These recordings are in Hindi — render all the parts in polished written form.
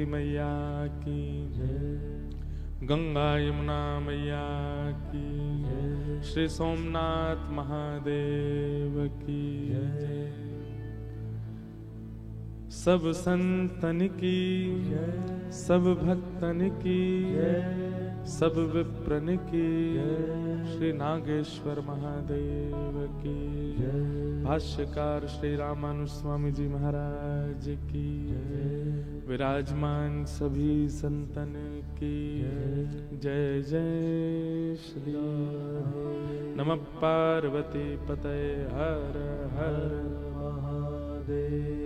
मैया की जय, गंगा यमुना मैया की जय, श्री सोमनाथ महादेव की जय, सब संतन की जय, सब भक्तन की जय, सब विप्रन की जय, श्री नागेश्वर महादेव की जय, भाष्यकार श्री रामानुज स्वामी जी महाराज की जय, विराजमान सभी संतन की जय जय श्री नमः पार्वती पतये हर हर महादेव।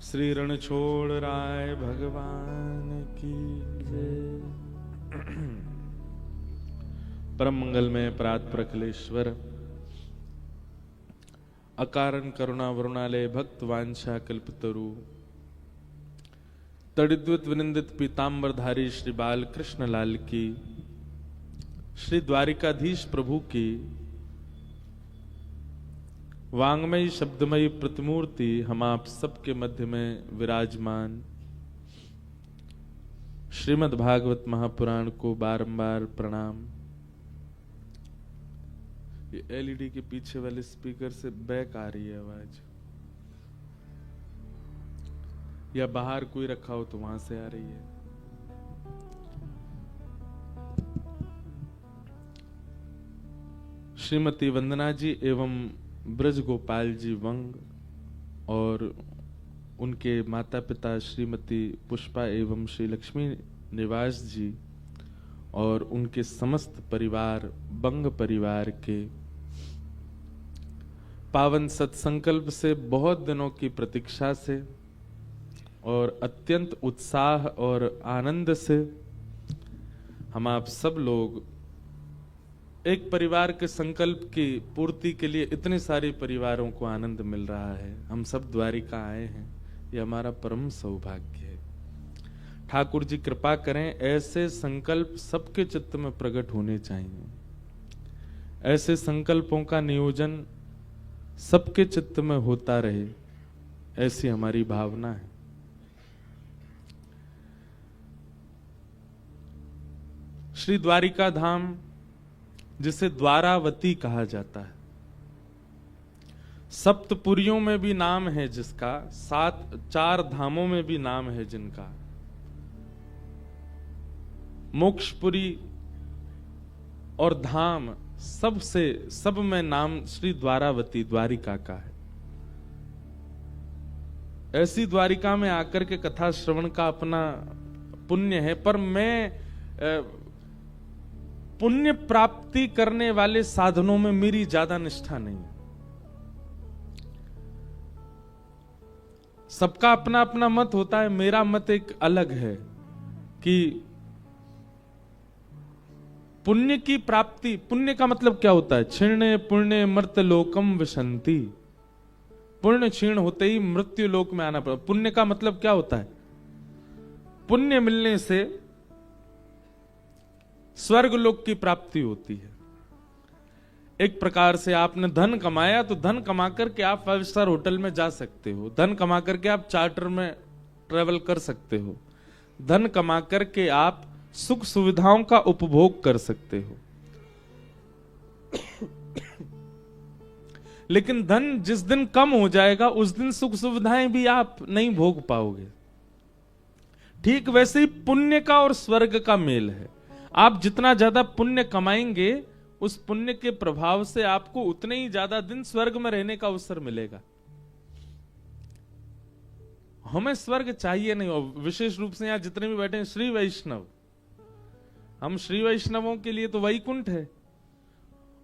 श्री रणछोड़ राय भगवान की जय। परम मंगल में प्रात प्रकलेश्वर अकारण करुणा वरुणालय भक्त वांछा कल्पतरु तड़िद्वित विनिंदित पीतांबरधारी श्री बाल कृष्ण लाल की, श्री द्वारिकाधीश प्रभु की वांगमयी शब्दमयी प्रतिमूर्ति हम आप सबके मध्य में विराजमान श्रीमद् भागवत महापुराण को बारंबार प्रणाम। ये एलईडी के पीछे वाले स्पीकर से बैक आ रही है आवाज, या बाहर कोई रखा हो तो वहां से आ रही है। श्रीमती वंदना जी एवं ब्रज गोपाल जी वंग और उनके माता पिता श्रीमती पुष्पा एवं श्री लक्ष्मी निवास जी और उनके समस्त परिवार बंग परिवार के पावन सत्संकल्प से बहुत दिनों की प्रतीक्षा से और अत्यंत उत्साह और आनंद से हम आप सब लोग एक परिवार के संकल्प की पूर्ति के लिए इतने सारे परिवारों को आनंद मिल रहा है। हम सब द्वारिका आए हैं, ये हमारा परम सौभाग्य है। ठाकुर जी कृपा करें, ऐसे संकल्प सबके चित्त में प्रकट होने चाहिए, ऐसे संकल्पों का नियोजन सबके चित्त में होता रहे, ऐसी हमारी भावना है। श्री द्वारिका धाम जिसे द्वारावती कहा जाता है, सप्तपुरियों में भी नाम है जिसका, चार धामों में भी नाम है जिनका, मोक्षपुरी और धाम सब में नाम श्री द्वारावती द्वारिका का है। ऐसी द्वारिका में आकर के कथा श्रवण का अपना पुण्य है, पर मैं पुण्य प्राप्ति करने वाले साधनों में मेरी ज्यादा निष्ठा नहीं। सबका अपना अपना मत होता है, मेरा मत एक अलग है कि पुण्य की प्राप्ति, पुण्य का मतलब क्या होता है? क्षीणे पुण्य मर्त्य लोकम विशंति, पुण्य क्षीण होते ही मृत्यु लोक में आना पड़ता। पुण्य का मतलब क्या होता है? पुण्य मिलने से स्वर्ग लोक की प्राप्ति होती है। एक प्रकार से आपने धन कमाया तो धन कमा करके आप 5 स्टार होटल में जा सकते हो, धन कमा करके आप चार्टर में ट्रेवल कर सकते हो, धन कमा करके आप सुख सुविधाओं का उपभोग कर सकते हो। लेकिन धन जिस दिन कम हो जाएगा उस दिन सुख सुविधाएं भी आप नहीं भोग पाओगे। ठीक वैसे ही पुण्य का और स्वर्ग का मेल है। आप जितना ज्यादा पुण्य कमाएंगे उस पुण्य के प्रभाव से आपको उतने ही ज्यादा दिन स्वर्ग में रहने का अवसर मिलेगा। हमें स्वर्ग चाहिए नहीं, और विशेष रूप से यहां जितने भी बैठे हैं श्री वैष्णव, हम श्री वैष्णवों के लिए तो वैकुंठ है,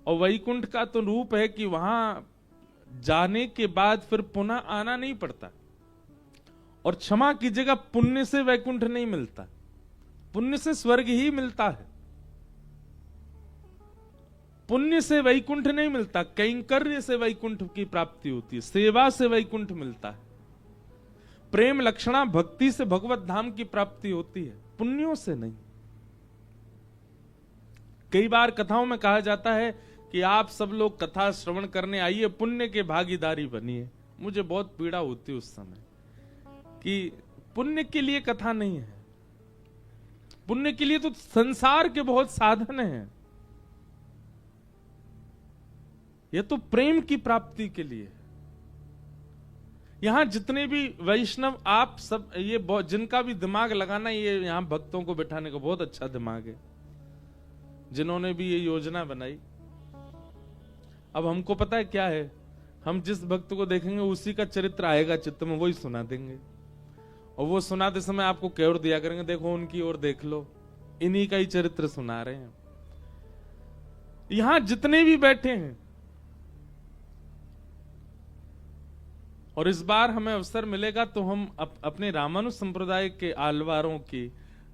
और वैकुंठ का तो रूप है कि वहां जाने के बाद फिर पुनः आना नहीं पड़ता। और क्षमा कीजिएगा, पुण्य से वैकुंठ नहीं मिलता, पुण्य से स्वर्ग ही मिलता है। पुण्य से वैकुंठ नहीं मिलता, कैंकर्य से वैकुंठ की प्राप्ति होती है, सेवा से वैकुंठ मिलता है, प्रेम लक्षणा भक्ति से भगवत धाम की प्राप्ति होती है, पुण्यों से नहीं। कई बार कथाओं में कहा जाता है कि आप सब लोग कथा श्रवण करने आइए, पुण्य के भागीदारी बनिए। मुझे बहुत पीड़ा होती उस समय कि पुण्य के लिए कथा नहीं है, पुण्य के लिए तो संसार के बहुत साधन हैं, यह तो प्रेम की प्राप्ति के लिए। यहां जितने भी वैष्णव आप सब, ये जिनका भी दिमाग लगाना, ये यहां भक्तों को बैठाने का बहुत अच्छा दिमाग है, जिन्होंने भी ये योजना बनाई। अब हमको पता है क्या है, हम जिस भक्त को देखेंगे उसी का चरित्र आएगा चित्त में, वही सुना देंगे, और वो सुनाते समय आपको केवल दिया करेंगे, देखो उनकी ओर देख लो, इन्हीं का ही चरित्र सुना रहे हैं। यहां जितने भी बैठे हैं, और इस बार हमें अवसर मिलेगा तो हम अपने रामानुज संप्रदाय के आलवारों की,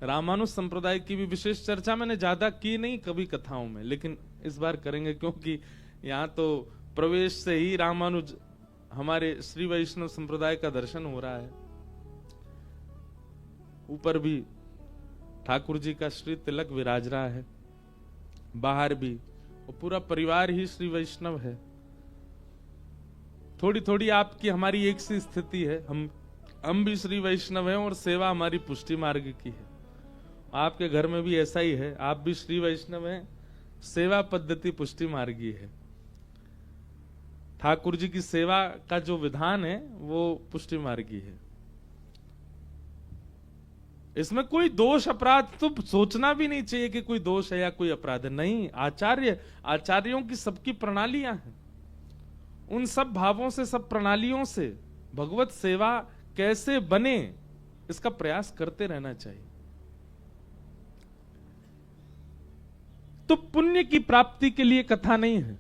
रामानुज संप्रदाय की भी विशेष चर्चा मैंने ज्यादा की नहीं कभी कथाओं में, लेकिन इस बार करेंगे, क्योंकि यहां तो प्रवेश से ही रामानुज हमारे श्री वैष्णव संप्रदाय का दर्शन हो रहा है। ऊपर भी ठाकुर जी का श्री तिलक विराज रहा है, बाहर भी, और पूरा परिवार ही श्री वैष्णव है। थोड़ी थोड़ी आपकी हमारी एक सी स्थिति है, हम भी श्री वैष्णव हैं और सेवा हमारी पुष्टि मार्ग की है। आपके घर में भी ऐसा ही है, आप भी श्री वैष्णव हैं, सेवा पद्धति पुष्टि मार्गी है। ठाकुर जी की सेवा का जो विधान है वो पुष्टि मार्गी है। इसमें कोई दोष अपराध तो सोचना भी नहीं चाहिए कि कोई दोष है या कोई अपराध है, नहीं। आचार्यों की सबकी प्रणालियां हैं, उन सब भावों से, सब प्रणालियों से भगवत सेवा कैसे बने, इसका प्रयास करते रहना चाहिए। तो पुण्य की प्राप्ति के लिए कथा नहीं है,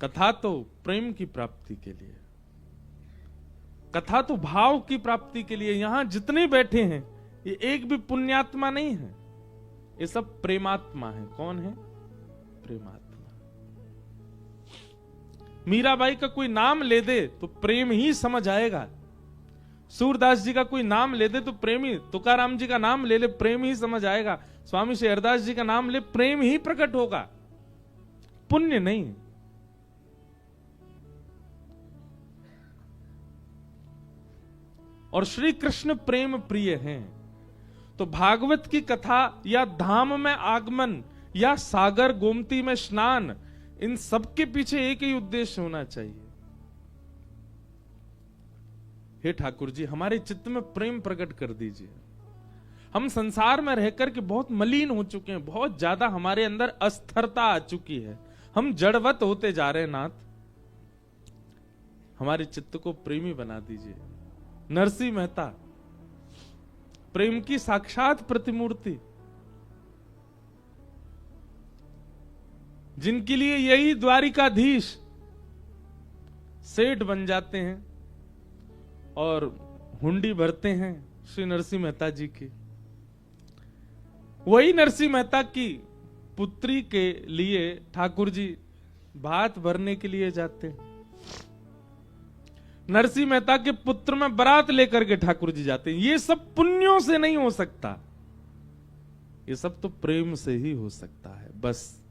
कथा तो प्रेम की प्राप्ति के लिए, कथा तो भाव की प्राप्ति के लिए। यहां जितने बैठे हैं ये एक भी पुण्यात्मा नहीं है, ये सब प्रेमात्मा है। कौन है? प्रेमात्मा। मीराबाई का कोई नाम ले दे तो प्रेम ही समझ आएगा, सूरदास जी का कोई नाम ले दे तो प्रेम ही, तुकाराम जी का नाम ले ले प्रेम ही समझ आएगा, स्वामी शेरदास जी का नाम ले प्रेम ही प्रकट होगा, पुण्य नहीं। और श्री कृष्ण प्रेम प्रिय हैं, तो भागवत की कथा या धाम में आगमन या सागर गोमती में स्नान, इन सबके पीछे एक ही उद्देश्य होना चाहिए। हे ठाकुर जी, हमारे चित्त में प्रेम प्रकट कर दीजिए। हम संसार में रहकर के बहुत मलिन हो चुके हैं, बहुत ज्यादा हमारे अंदर अस्थिरता आ चुकी है, हम जड़वत होते जा रहे हैं। नाथ, हमारे चित्त को प्रेमी बना दीजिए। नरसिंह मेहता प्रेम की साक्षात प्रतिमूर्ति, जिनके लिए यही द्वारिकाधीश सेठ बन जाते हैं और हुंडी भरते हैं श्री नरसिंह मेहता जी की। वही नरसिंह मेहता की पुत्री के लिए ठाकुर जी भात भरने के लिए जाते हैं। नरसिंह मेहता के पुत्र में बारात लेकर के ठाकुर जी जाते हैं। ये सब पुण्यों से नहीं हो सकता, ये सब तो प्रेम से ही हो सकता है। बस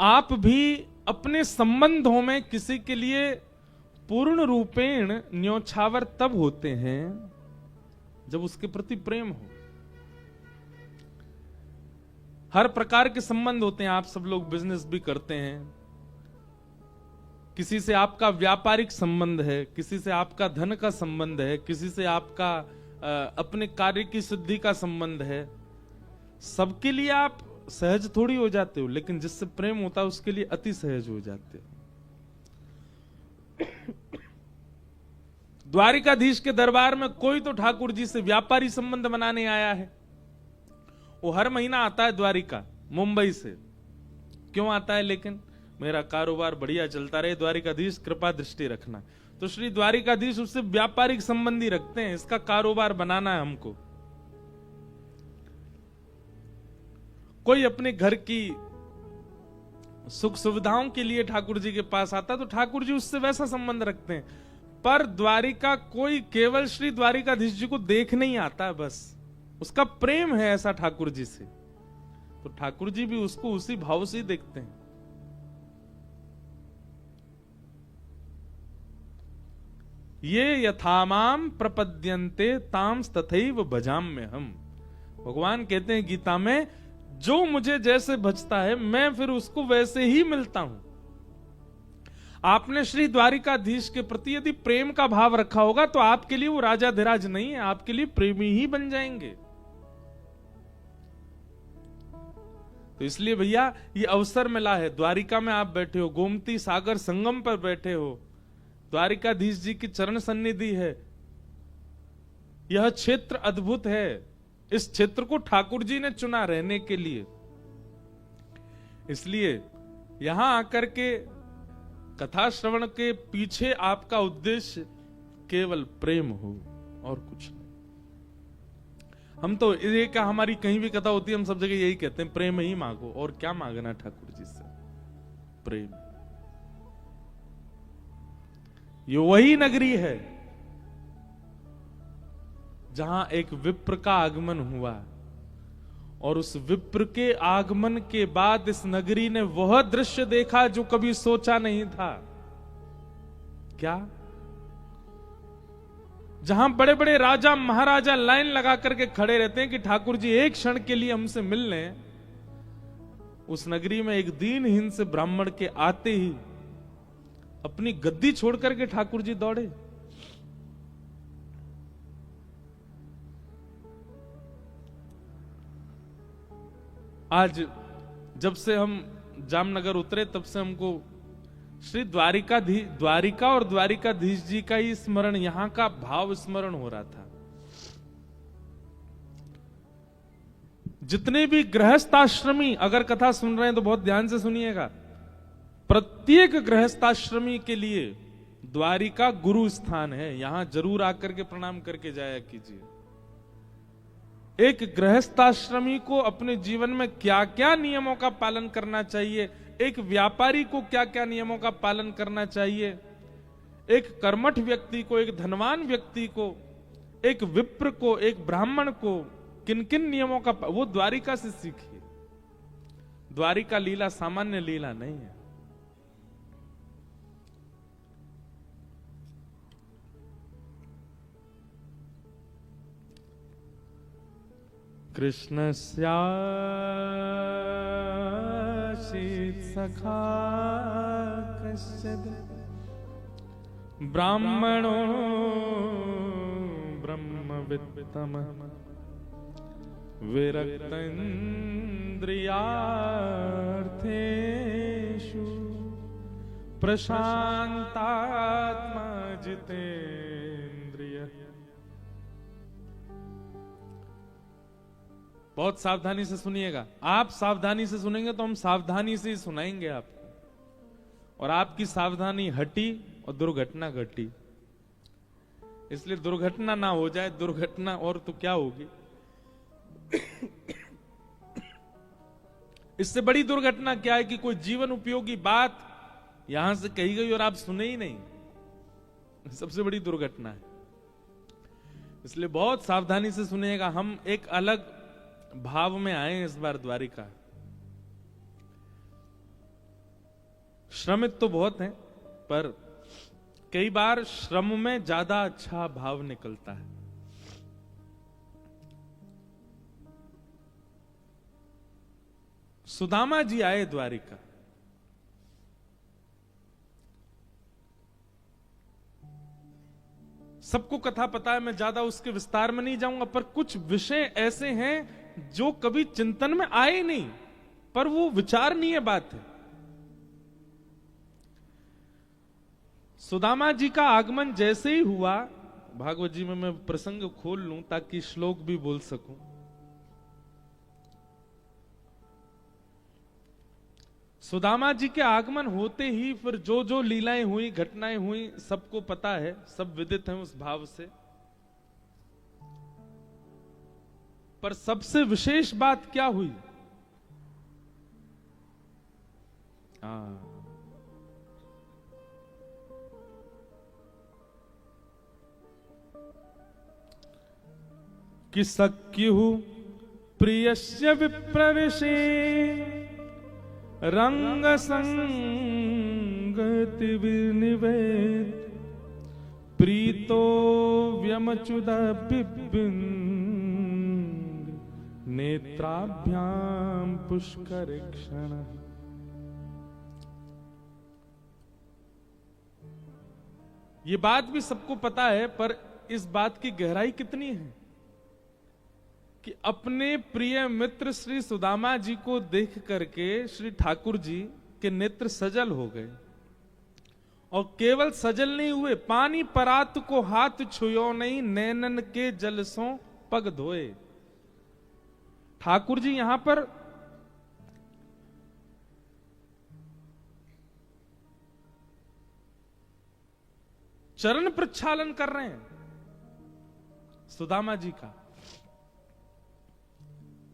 आप भी अपने संबंधों में किसी के लिए पूर्ण रूपेण न्योछावर तब होते हैं जब उसके प्रति प्रेम हो। हर प्रकार के संबंध होते हैं, आप सब लोग बिजनेस भी करते हैं, किसी से आपका व्यापारिक संबंध है, किसी से आपका धन का संबंध है, किसी से आपका अपने कार्य की सिद्धि का संबंध है। सबके लिए आप सहज थोड़ी हो जाते हो, लेकिन जिससे प्रेम होता है उसके लिए अति सहज हो जाते हो। द्वारिकाधीश के दरबार में कोई तो ठाकुर जी से व्यापारी संबंध बनाने आया है, वो हर महीना आता है द्वारिका मुंबई से। क्यों आता है? लेकिन मेरा कारोबार बढ़िया चलता रहे, द्वारिकाधीश कृपा दृष्टि रखना। तो श्री द्वारिकाधीश उससे व्यापारिक संबंधी रखते हैं, इसका कारोबार बनाना है हमको। कोई अपने घर की सुख सुविधाओं के लिए ठाकुर जी के पास आता है तो ठाकुर जी उससे वैसा संबंध रखते हैं। पर द्वारिका कोई केवल श्री द्वारिकाधीश जी को देख नहीं आता, बस उसका प्रेम है ऐसा ठाकुर जी से, तो ठाकुर जी भी उसको उसी भाव से ही देखते हैं। ये यथामाम प्रपद्यन्ते ताम तथैव भजाम्य हम। भगवान कहते हैं गीता में, जो मुझे जैसे भजता है मैं फिर उसको वैसे ही मिलता हूं। आपने श्री द्वारिकाधीश के प्रति यदि प्रेम का भाव रखा होगा तो आपके लिए वो राजाधिराज नहीं है, आपके लिए प्रेमी ही बन जाएंगे। तो इसलिए भैया ये अवसर मिला है, द्वारिका में आप बैठे हो, गोमती सागर संगम पर बैठे हो, द्वारिकाधीश जी की चरण सन्निधि है, यह क्षेत्र अद्भुत है, इस क्षेत्र को ठाकुर जी ने चुना रहने के लिए। इसलिए यहां आकर के कथा श्रवण के पीछे आपका उद्देश्य केवल प्रेम हो और कुछ नहीं। हम तो ये क्या, हमारी कहीं भी कथा होती है हम सब जगह यही कहते हैं, प्रेम ही मांगो। और क्या मांगना ठाकुर जी से? प्रेम। ये वही नगरी है जहां एक विप्र का आगमन हुआ, और उस विप्र के आगमन के बाद इस नगरी ने वह दृश्य देखा जो कभी सोचा नहीं था। क्या? जहां बड़े बड़े राजा महाराजा लाइन लगा करके खड़े रहते हैं कि ठाकुर जी एक क्षण के लिए हमसे मिल लें, उस नगरी में एक दीनहीन से ब्राह्मण के आते ही अपनी गद्दी छोड़ करके ठाकुर जी दौड़े। आज जब से हम जामनगर उतरे तब से हमको श्री द्वारिका और द्वारिकाधीश जी का ही स्मरण, यहां का भाव स्मरण हो रहा था। जितने भी गृहस्थाश्रमी अगर कथा सुन रहे हैं तो बहुत ध्यान से सुनिएगा, प्रत्येक गृहस्थाश्रमी के लिए द्वारिका गुरु स्थान है, यहां जरूर आकर के प्रणाम करके जाया कीजिए। एक गृहस्थाश्रमी को अपने जीवन में क्या क्या नियमों का पालन करना चाहिए, एक व्यापारी को क्या क्या नियमों का पालन करना चाहिए, एक कर्मठ व्यक्ति को, एक धनवान व्यक्ति को, एक विप्र को, एक ब्राह्मण को किन किन नियमों का, वो द्वारिका से सीखिए। द्वारिका लीला सामान्य लीला नहीं है। कृष्णस्यासीत् सखा कश्चिद् ब्राह्मणो ब्रह्मवित्तमः विरक्तेन्द्रियार्थेषु प्रशान्तात्मा जितेन्द्रियः। बहुत सावधानी से सुनिएगा, आप सावधानी से सुनेंगे तो हम सावधानी से ही सुनाएंगे आपको, और आपकी सावधानी हटी और दुर्घटना घटी। इसलिए दुर्घटना ना हो जाए, दुर्घटना और तो क्या होगी। इससे बड़ी दुर्घटना क्या है कि कोई जीवन उपयोगी बात यहां से कही गई और आप सुने ही नहीं, सबसे बड़ी दुर्घटना है। इसलिए बहुत सावधानी से सुनिएगा। हम एक अलग भाव में आए इस बार द्वारिका। श्रमित तो बहुत हैं, पर कई बार श्रम में ज्यादा अच्छा भाव निकलता है। सुदामा जी आए द्वारिका। सबको कथा पता है, मैं ज्यादा उसके विस्तार में नहीं जाऊंगा, पर कुछ विषय ऐसे हैं जो कभी चिंतन में आए नहीं, पर वो विचारणीय बात है। सुदामा जी का आगमन जैसे ही हुआ, भागवत जी में मैं प्रसंग खोल लूं ताकि श्लोक भी बोल सकूं। सुदामा जी के आगमन होते ही फिर जो जो लीलाएं हुई, घटनाएं हुई, सबको पता है, सब विदित हैं उस भाव से। पर सबसे विशेष बात क्या हुई? कि सख्युः प्रियस्य विप्रविशे रंग संगति विनिवेद प्रीतो व्यमच्युत बिबिंद नेत्राभ्याम पुष्कर क्षण। ये बात भी सबको पता है, पर इस बात की गहराई कितनी है कि अपने प्रिय मित्र श्री सुदामा जी को देख करके श्री ठाकुर जी के नेत्र सजल हो गए। और केवल सजल नहीं हुए, पानी परात को हाथ छुयो नहीं, नैनन के जल सो पग धोए। ठाकुर जी यहां पर चरण प्रक्षालन कर रहे हैं सुदामा जी का।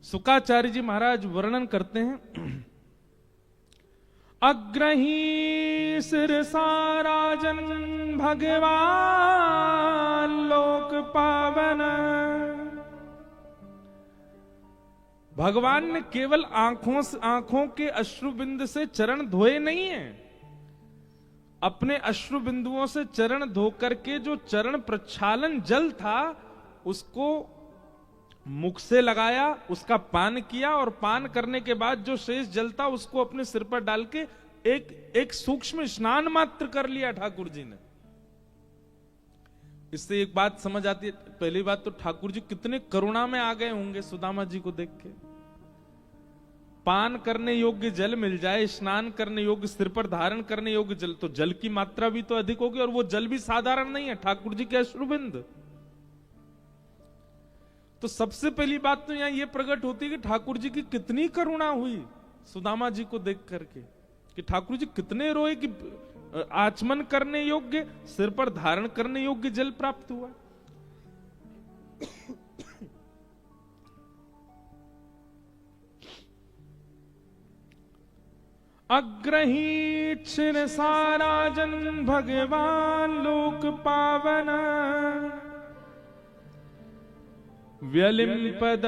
शुकाचार्य जी महाराज वर्णन करते हैं, अग्रही सिरसा राजन भगवान लोक पावन। भगवान ने केवल आंखों के अश्रुबिंद से चरण धोए नहीं है, अपने अश्रु बिंदुओं से चरण धो करके जो चरण प्रक्षालन जल था उसको मुख से लगाया, उसका पान किया, और पान करने के बाद जो शेष जल था उसको अपने सिर पर डाल के एक सूक्ष्म स्नान मात्र कर लिया ठाकुर जी ने। इससे एक बात समझ आती है, पहली बात तो ठाकुर जी कितने करुणा में आ गए होंगे सुदामा जी को देख के। पान करने योग्य जल मिल जाए, स्नान करने योग्य, सिर पर धारण करने योग्य जल, तो जल की मात्रा भी तो अधिक होगी, और वो जल भी साधारण नहीं है, ठाकुर जी के अश्रुबिंद। तो सबसे पहली बात तो यहां ये प्रकट होती है कि ठाकुर जी की कितनी करुणा हुई सुदामा जी को देख करके, कि ठाकुर जी कितने रोए कि आचमन करने योग्य, सिर पर धारण करने योग्य जल प्राप्त हुआ। अग्रही छिर साराजन भगवान लोक पावन। व्यलिंपद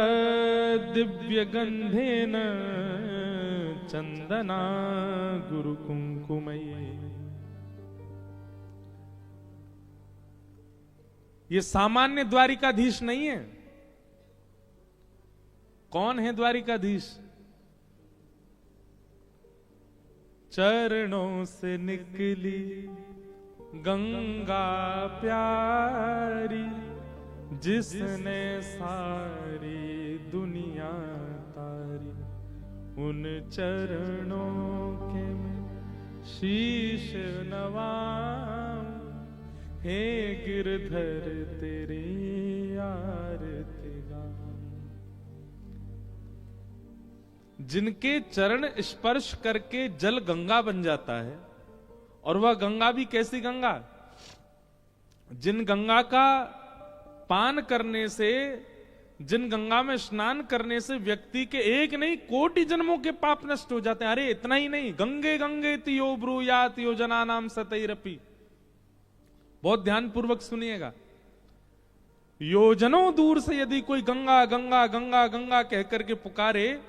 दिव्य गंधेन चंदना गुरु कुंकुमयी। ये सामान्य द्वारिकाधीश नहीं है। कौन है द्वारिकाधीश? चरणों से निकली गंगा प्यारी, जिसने सारी दुनिया तारी। उन चरणों के मैं शीश नवाऊं, हे गिरधर तेरी आरती गाऊं। जिनके चरण स्पर्श करके जल गंगा बन जाता है, और वह गंगा भी कैसी गंगा? जिन गंगा का पान करने से, जिन गंगा में स्नान करने से व्यक्ति के एक नहीं कोटि जन्मों के पाप नष्ट हो जाते हैं। अरे इतना ही नहीं, गंगे गंगे तियो ब्रूयात योजना नाम सतैरपि। बहुत ध्यान पूर्वक सुनिएगा। योजनों दूर से यदि कोई गंगा गंगा गंगा गंगा कहकर के पुकारे,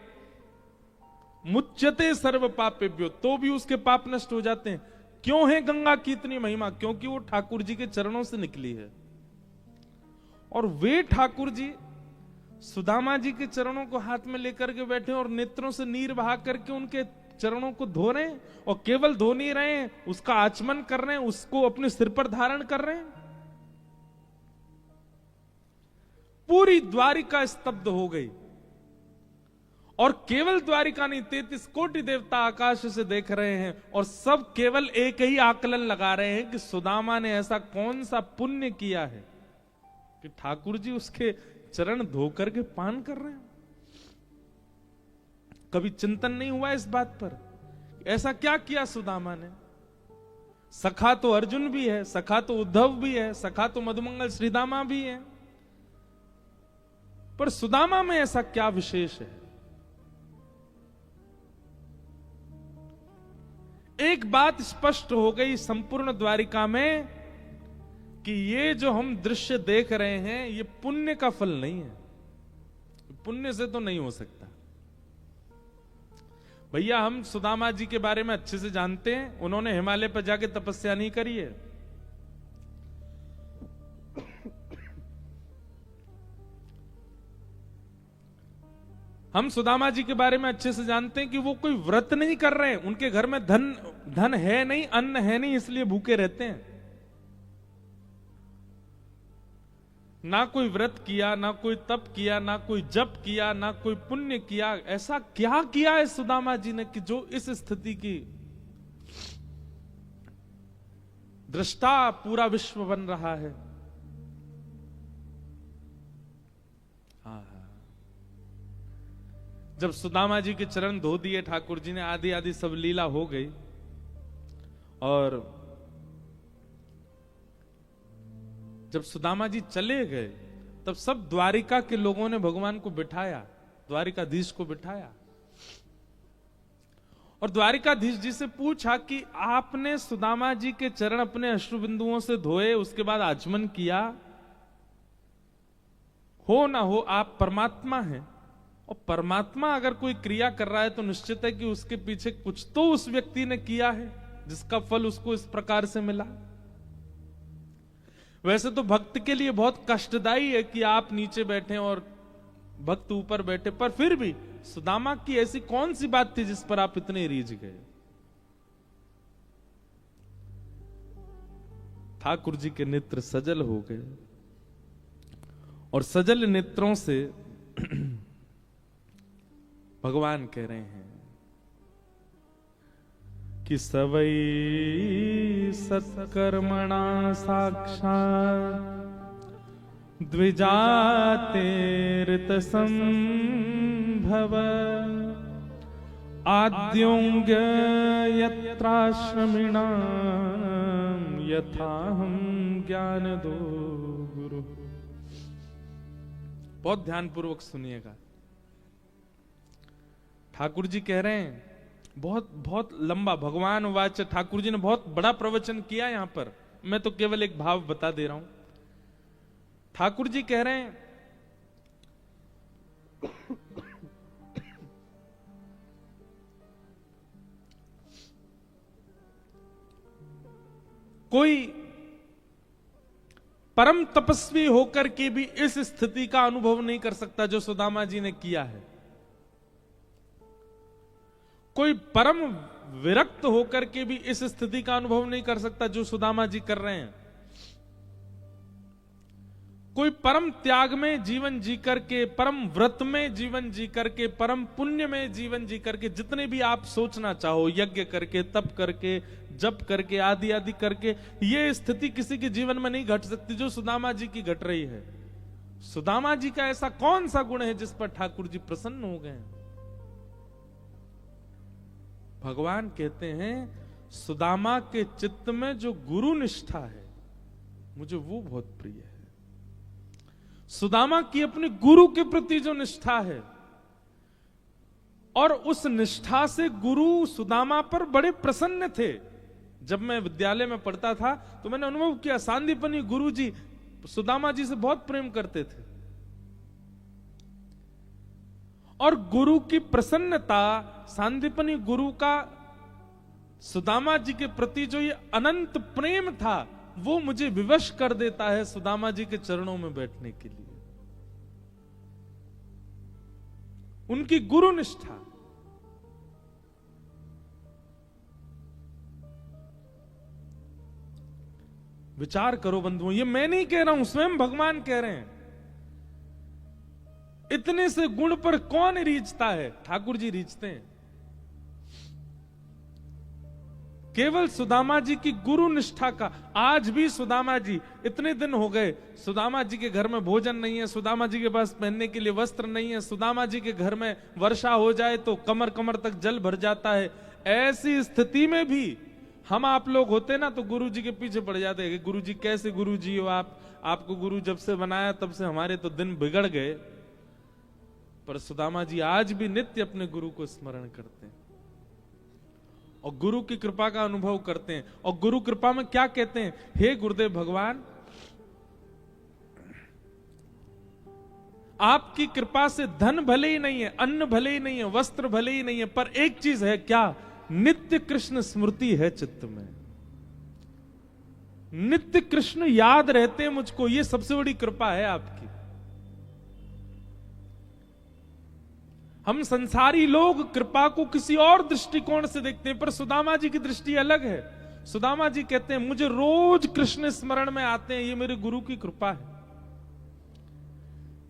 मुच्यते सर्व पापेभ्यो, तो भी उसके पाप नष्ट हो जाते हैं। क्यों है गंगा की इतनी महिमा? क्योंकि वो ठाकुर जी के चरणों से निकली है। और वे ठाकुर जी सुदामा जी के चरणों को हाथ में लेकर के बैठे और नेत्रों से नीर बहा करके उनके चरणों को धो रहे हैं, और केवल धो नहीं रहे हैं, उसका आचमन कर रहे हैं, उसको अपने सिर पर धारण कर रहे हैं। पूरी द्वारिका स्तब्ध हो गई। और केवल द्वारिका नहीं, 33 कोटि देवता आकाश से देख रहे हैं, और सब केवल एक ही आकलन लगा रहे हैं कि सुदामा ने ऐसा कौन सा पुण्य किया है कि ठाकुर जी उसके चरण धोकर के पान कर रहे हैं। कभी चिंतन नहीं हुआ इस बात पर, ऐसा क्या किया सुदामा ने? सखा तो अर्जुन भी है, सखा तो उद्धव भी है, सखा तो मधुमंगल श्रीदामा भी है, पर सुदामा में ऐसा क्या विशेष है? एक बात स्पष्ट हो गई संपूर्ण द्वारिका में कि ये जो हम दृश्य देख रहे हैं, ये पुण्य का फल नहीं है। पुण्य से तो नहीं हो सकता। भैया हम सुदामा जी के बारे में अच्छे से जानते हैं, उन्होंने हिमालय पर जाके तपस्या नहीं करी है। हम सुदामा जी के बारे में अच्छे से जानते हैं कि वो कोई व्रत नहीं कर रहे हैं, उनके घर में धन है नहीं, अन्न है नहीं, इसलिए भूखे रहते हैं। ना कोई व्रत किया, ना कोई तप किया, ना कोई जप किया, ना कोई पुण्य किया। ऐसा क्या किया है सुदामा जी ने कि जो इस स्थिति की दृष्टा पूरा विश्व बन रहा है। जब सुदामा जी के चरण धो दिए ठाकुर जी ने, आदि आदि सब लीला हो गई, और जब सुदामा जी चले गए तब सब द्वारिका के लोगों ने भगवान को बिठाया, द्वारिकाधीश को बिठाया, और द्वारिकाधीश जी से पूछा कि आपने सुदामा जी के चरण अपने अश्रु बिंदुओं से धोए, उसके बाद आचमन किया, हो ना हो आप परमात्मा हैं, और परमात्मा अगर कोई क्रिया कर रहा है तो निश्चित है कि उसके पीछे कुछ तो उस व्यक्ति ने किया है जिसका फल उसको इस प्रकार से मिला। वैसे तो भक्त के लिए बहुत कष्टदायी है कि आप नीचे बैठे और भक्त ऊपर बैठे, पर फिर भी सुदामा की ऐसी कौन सी बात थी जिस पर आप इतने रीझ गए? ठाकुर जी के नेत्र सजल हो गए, और सजल नेत्रों से भगवान कह रहे हैं कि सवै सत्कर्मणा साक्षात् द्विजातेरित संभव आद्योंग यत्राश्रमिणां यथाहं ज्ञान दो गुरु। बहुत ध्यानपूर्वक सुनिएगा। ठाकुर जी कह रहे हैं, बहुत लंबा भगवान वाच, ठाकुर जी ने बहुत बड़ा प्रवचन किया यहां पर, मैं तो केवल एक भाव बता दे रहा हूं। ठाकुर जी कह रहे हैं कोई परम तपस्वी होकर के भी इस स्थिति का अनुभव नहीं कर सकता जो सुदामा जी ने किया है। कोई परम विरक्त होकर के भी इस स्थिति का अनुभव नहीं कर सकता जो सुदामा जी कर रहे हैं। कोई परम त्याग में जीवन जी करके, परम व्रत में जीवन जी करके, परम पुण्य में जीवन जी करके, जितने भी आप सोचना चाहो, यज्ञ करके, तप करके, जप करके, आदि आदि करके, ये स्थिति किसी के जीवन में नहीं घट सकती जो सुदामा जी की घट रही है। सुदामा जी का ऐसा कौन सा गुण है जिस पर ठाकुर जी प्रसन्न हो गए? भगवान कहते हैं सुदामा के चित्त में जो गुरु निष्ठा है, मुझे वो बहुत प्रिय है। सुदामा की अपने गुरु के प्रति जो निष्ठा है, और उस निष्ठा से गुरु सुदामा पर बड़े प्रसन्न थे। जब मैं विद्यालय में पढ़ता था तो मैंने अनुभव किया, सांदीपनी गुरु जी सुदामा जी से बहुत प्रेम करते थे, और गुरु की प्रसन्नता, सांदीपनी गुरु का सुदामा जी के प्रति जो ये अनंत प्रेम था, वो मुझे विवश कर देता है सुदामा जी के चरणों में बैठने के लिए। उनकी गुरु निष्ठा, विचार करो बंधुओं, ये मैं नहीं कह रहा हूं, स्वयं भगवान कह रहे हैं। इतने से गुण पर कौन रीझता है? ठाकुर जी रीझते हैं। केवल सुदामा जी की गुरु निष्ठा का। आज भी सुदामा जी, इतने दिन हो गए, सुदामा जी के घर में भोजन नहीं है, सुदामा जी के पास पहनने के लिए वस्त्र नहीं है, सुदामा जी के घर में वर्षा हो जाए तो कमर कमर तक जल भर जाता है। ऐसी स्थिति में भी हम आप लोग होते ना तो गुरु जी के पीछे पड़ जाते हैं कि गुरु जी कैसे गुरु जी हो आप, आपको गुरु जब से बनाया तब से हमारे तो दिन बिगड़ गए। पर सुदामा जी आज भी नित्य अपने गुरु को स्मरण करते हैं और गुरु की कृपा का अनुभव करते हैं। और गुरु कृपा में क्या कहते हैं? हे गुरुदेव भगवान, आपकी कृपा से धन भले ही नहीं है, अन्न भले ही नहीं है, वस्त्र भले ही नहीं है, पर एक चीज है, क्या? नित्य कृष्ण स्मृति है चित्त में। नित्य कृष्ण याद रहते हैं मुझको, ये सबसे बड़ी कृपा है आपकी। हम संसारी लोग कृपा को किसी और दृष्टिकोण से देखते हैं, पर सुदामा जी की दृष्टि अलग है। सुदामा जी कहते हैं मुझे रोज कृष्ण स्मरण में आते हैं, ये मेरे गुरु की कृपा है।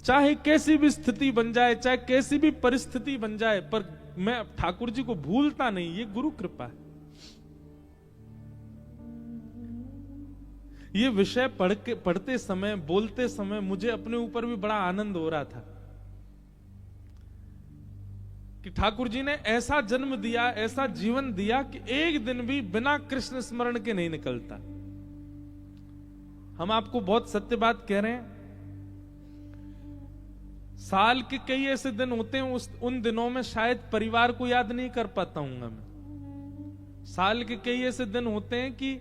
चाहे कैसी भी स्थिति बन जाए, चाहे कैसी भी परिस्थिति बन जाए, पर मैं ठाकुर जी को भूलता नहीं, ये गुरु कृपा है। ये विषय पढ़ते समय, बोलते समय मुझे अपने ऊपर भी बड़ा आनंद हो रहा था कि ठाकुर जी ने ऐसा जन्म दिया, ऐसा जीवन दिया कि एक दिन भी बिना कृष्ण स्मरण के नहीं निकलता। हम आपको बहुत सत्य बात कह रहे हैं। साल के कई ऐसे दिन होते हैं, उन दिनों में शायद परिवार को याद नहीं कर पाता हूं मैं। साल के कई ऐसे दिन होते हैं कि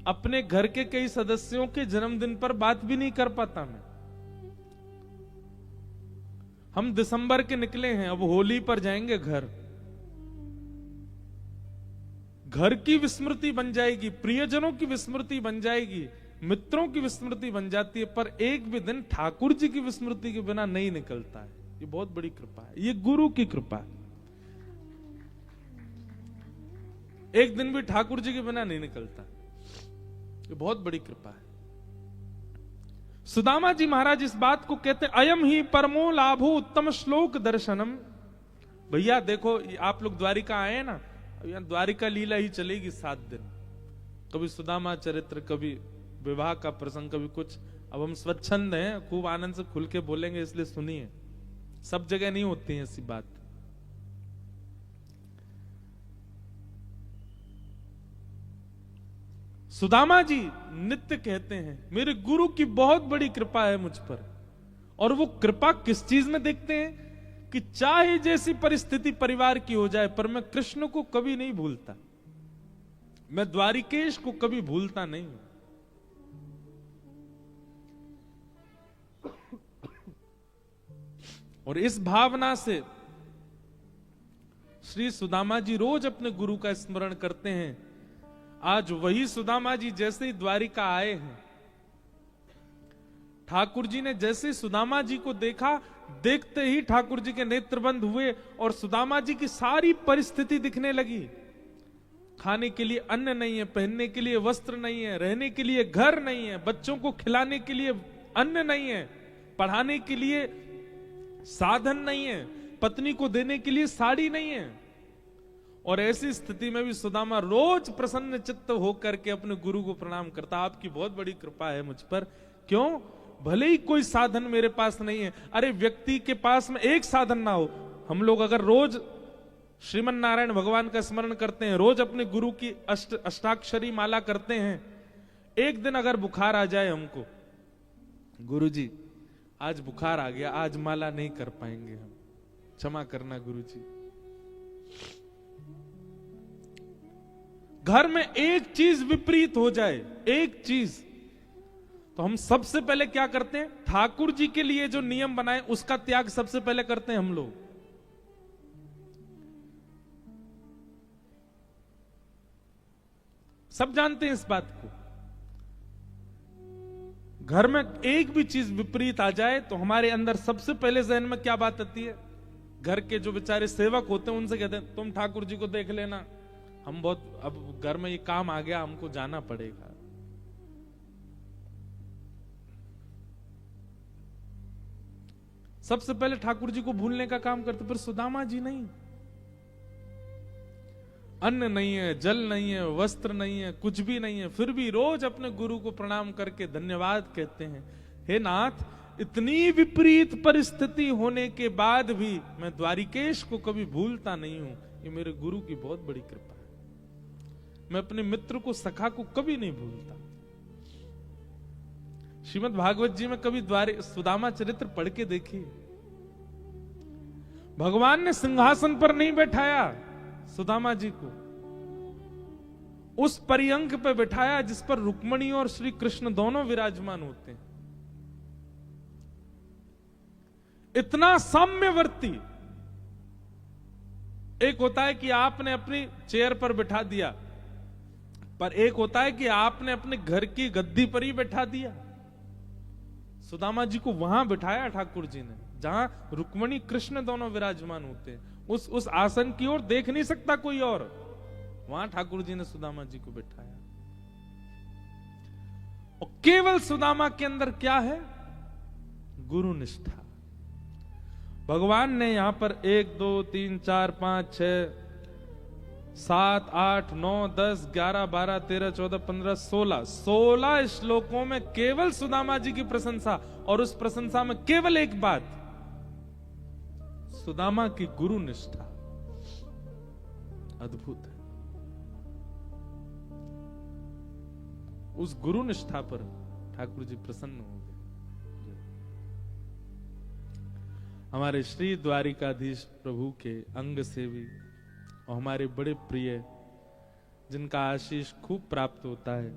अपने घर के कई सदस्यों के जन्मदिन पर बात भी नहीं कर पाता मैं। हम दिसंबर के निकले हैं, अब होली पर जाएंगे घर। घर की विस्मृति बन जाएगी, प्रियजनों की विस्मृति बन जाएगी, मित्रों की विस्मृति बन जाती है, पर एक भी दिन ठाकुर जी की विस्मृति के बिना नहीं निकलता है। ये बहुत बड़ी कृपा है, ये गुरु की कृपा है। एक दिन भी ठाकुर जी के बिना नहीं निकलता, ये बहुत बड़ी कृपा है। सुदामा जी महाराज इस बात को कहते हैं, अयम ही परमो लाभो उत्तम श्लोक दर्शनम। भैया देखो, आप लोग द्वारिका आए ना, यहां द्वारिका लीला ही चलेगी 7 दिन। कभी सुदामा चरित्र, कभी विवाह का प्रसंग, कभी कुछ। अब हम स्वच्छंद हैं, खूब आनंद से खुल के बोलेंगे, इसलिए सुनिए। सब जगह नहीं होती है ऐसी बात। सुदामा जी नित्य कहते हैं मेरे गुरु की बहुत बड़ी कृपा है मुझ पर। और वो कृपा किस चीज में देखते हैं कि चाहे जैसी परिस्थिति परिवार की हो जाए, पर मैं कृष्ण को कभी नहीं भूलता, मैं द्वारिकेश को कभी भूलता नहीं। और इस भावना से श्री सुदामा जी रोज अपने गुरु का स्मरण करते हैं। आज वही सुदामा जी जैसे ही द्वारिका आए हैं, ठाकुर जी ने जैसे सुदामा जी को देखा, देखते ही ठाकुर जी के नेत्र बंद हुए और सुदामा जी की सारी परिस्थिति दिखने लगी। खाने के लिए अन्न नहीं है, पहनने के लिए वस्त्र नहीं है, रहने के लिए घर नहीं है, बच्चों को खिलाने के लिए अन्न नहीं है, पढ़ाने के लिए साधन नहीं है, पत्नी को देने के लिए साड़ी नहीं है। और ऐसी स्थिति में भी सुदामा रोज प्रसन्न चित्त होकर के अपने गुरु को प्रणाम करता। आपकी बहुत बड़ी कृपा है मुझ पर। क्यों? भले ही कोई साधन मेरे पास नहीं है। अरे व्यक्ति के पास में एक साधन ना हो, हम लोग अगर रोज श्रीमन नारायण भगवान का स्मरण करते हैं, रोज अपने गुरु की अष्टाक्षरी माला करते हैं, एक दिन अगर बुखार आ जाए हमको, गुरु जी आज बुखार आ गया, आज माला नहीं कर पाएंगे हम, क्षमा करना गुरु जी। घर में एक चीज विपरीत हो जाए, एक चीज, तो हम सबसे पहले क्या करते हैं? ठाकुर जी के लिए जो नियम बनाए उसका त्याग सबसे पहले करते हैं हम लोग। सब जानते हैं इस बात को। घर में एक भी चीज विपरीत आ जाए तो हमारे अंदर सबसे पहले जहन में क्या बात आती है? घर के जो बेचारे सेवक होते हैं उनसे कहते हैं तुम ठाकुर जी को देख लेना, हम बहुत, अब घर में ये काम आ गया, हमको जाना पड़ेगा। सबसे पहले ठाकुर जी को भूलने का काम करते, पर सुदामा जी नहीं। अन्न नहीं है, जल नहीं है, वस्त्र नहीं है, कुछ भी नहीं है, फिर भी रोज अपने गुरु को प्रणाम करके धन्यवाद कहते हैं। हे नाथ, इतनी विपरीत परिस्थिति होने के बाद भी मैं द्वारिकेश को कभी भूलता नहीं हूं। ये मेरे गुरु की बहुत बड़ी कृपा है। मैं अपने मित्र को, सखा को कभी नहीं भूलता। श्रीमद् भागवत जी में कभी सुदामा चरित्र पढ़ के देखिए, भगवान ने सिंहासन पर नहीं बैठाया सुदामा जी को, उस पर्यंक पे बैठाया जिस पर रुक्मणी और श्री कृष्ण दोनों विराजमान होते हैं। इतना साम्यवर्ती। एक होता है कि आपने अपनी चेयर पर बिठा दिया, पर एक होता है कि आपने अपने घर की गद्दी पर ही बैठा दिया। सुदामा जी को वहां बिठाया ठाकुर जी ने जहां रुक्मणी कृष्ण दोनों विराजमान होते हैं। उस आसन की ओर देख नहीं सकता कोई और, वहां ठाकुर जी ने सुदामा जी को बिठाया। और केवल सुदामा के अंदर क्या है? गुरु निष्ठा। भगवान ने यहां पर 1 2 3 4 5 6 7 8 9 10 11 12 13 14 15 16 श्लोकों में केवल सुदामा जी की प्रशंसा, और उस प्रशंसा में केवल एक बात, सुदामा की गुरु निष्ठा। अद्भुत है। उस गुरु निष्ठा पर ठाकुर जी प्रसन्न हो गए। हमारे श्री द्वारिकाधीश प्रभु के अंग सेवी और हमारे बड़े प्रिय, जिनका आशीष खूब प्राप्त होता है,